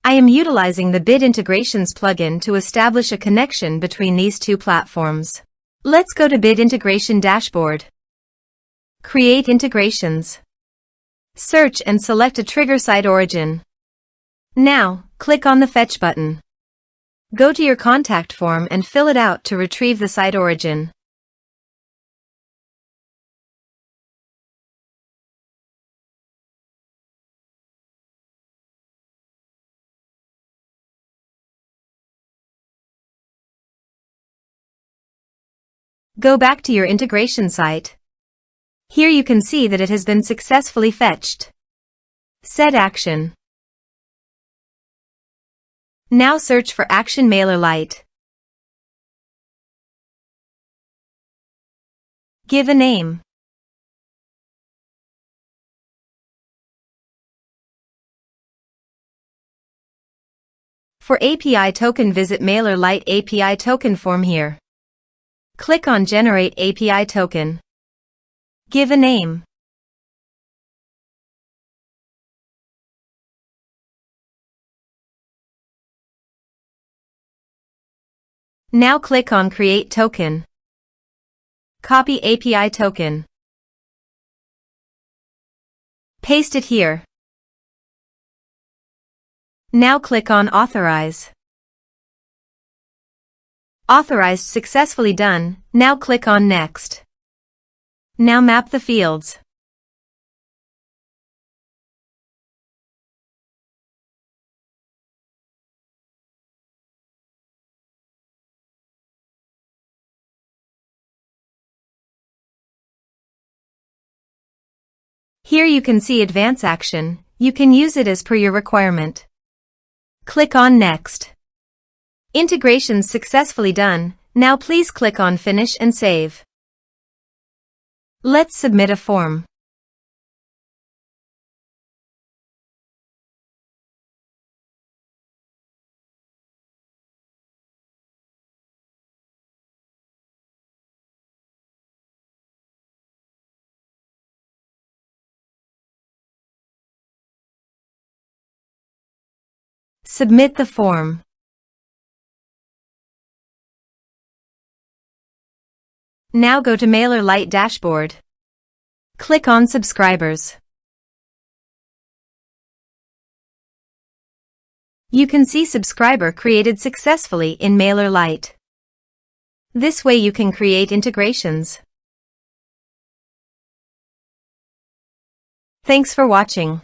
I am utilizing the Bid Integrations plugin to establish a connection between these two platforms. Let's go to Bid Integration Dashboard. Create integrations. Search and select a trigger SiteOrigin. Now, click on the Fetch button. Go to your contact form and fill it out to retrieve the SiteOrigin. Go back to your integration site. Here you can see that it has been successfully fetched. Set action. Now search for Action MailerLite. Give a name. For API token, visit MailerLite API token form here. Click on Generate API token. Give a name. Now click on Create Token. Copy API token. Paste it here. Now click on Authorize. Authorized, successfully done. Now click on Next. Now map the fields. Here you can see Advance Action. You can use it as per your requirement. Click on Next. Integrations successfully done. Now please click on Finish and Save. Let's submit a form. Submit the form. Now go to MailerLite dashboard. Click on Subscribers. You can see subscriber created successfully in MailerLite. This way you can create integrations. Thanks for watching.